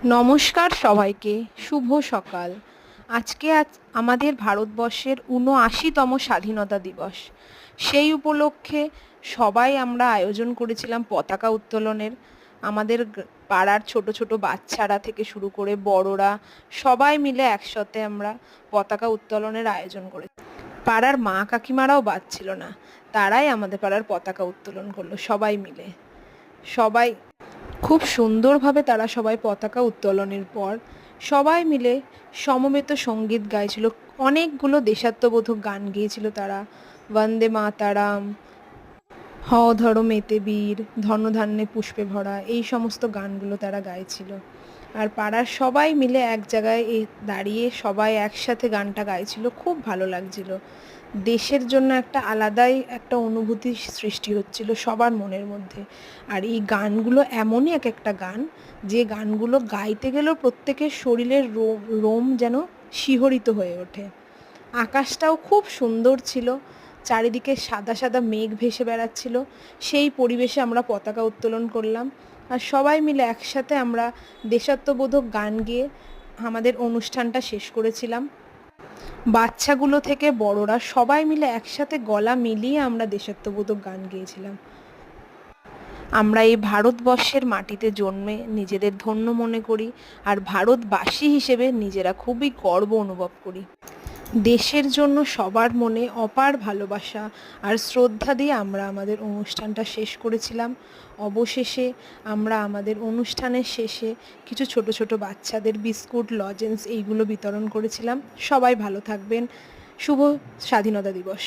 নমস্কার সবাইকে, শুভ সকাল। আজ আমাদের ভারতবর্ষের ৭৯তম স্বাধীনতা দিবস। সেই উপলক্ষে সবাই আমরা আয়োজন করেছিলাম পতাকা উত্তোলনের। আমাদের পাড়ার ছোট ছোট বাচ্চারা থেকে শুরু করে বড়রা সবাই মিলে একসাথে আমরা পতাকা উত্তোলনের আয়োজন করেছি। পাড়ার মা কাকিমারাও বাদ ছিল না, তারাই আমাদের পাড়ার পতাকা উত্তোলন করলো সবাই মিলে। সবাই খুব সুন্দরভাবে তারা সবাই পতাকা উত্তোলনের পর সবাই মিলে সমবেত সঙ্গীত গাইছিল। অনেকগুলো দেশাত্মবোধক গান গেয়েছিল তারা। বন্দে মাতারাম, হও ধরমেতে বীর, ধনধান্যে পুষ্পে ভরা, এই সমস্ত গানগুলো তারা গাইছিল। আর পাড়ার সবাই মিলে এক জায়গায় দাঁড়িয়ে সবাই একসাথে গানটা গাইছিল, খুব ভালো লাগছিল। দেশের জন্য একটা আলাদাই একটা অনুভূতি সৃষ্টি হচ্ছিল সবার মনের মধ্যে। আর এই গানগুলো এমনই এক একটা গান, যে গানগুলো গাইতে গেলেও প্রত্যেকের শরীরের রোম যেন শিহরিত হয়ে ওঠে। আকাশটাও খুব সুন্দর ছিল, চারিদিকে সাদা সাদা মেঘ ভেসে বেড়াচ্ছিল। সেই পরিবেশে আমরা পতাকা উত্তোলন করলাম, আর সবাই মিলে একসাথে আমরা দেশাত্মবোধক গান গেয়ে আমাদের অনুষ্ঠানটা শেষ করেছিলাম। বাচ্চাগুলো থেকে বড়রা সবাই মিলে একসাথে গলা মিলিয়ে আমরা দেশাত্মবোধক গান গেয়েছিলাম। আমরা এই ভারতবর্ষের মাটিতে জন্মে নিজেদের ধন্য মনে করি, আর ভারতবাসী হিসেবে নিজেরা খুবই গর্ব অনুভব করি। দেশের জন্য সবার মনে অপার ভালোবাসা আর শ্রদ্ধা দিয়ে আমরা আমাদের অনুষ্ঠানটা শেষ করেছিলাম। অবশেষে আমরা আমাদের অনুষ্ঠানের শেষে কিছু ছোট ছোট বাচ্চাদের বিস্কুট, লজেন্স এইগুলো বিতরণ করেছিলাম। সবাই ভালো থাকবেন। শুভ স্বাধীনতা দিবস।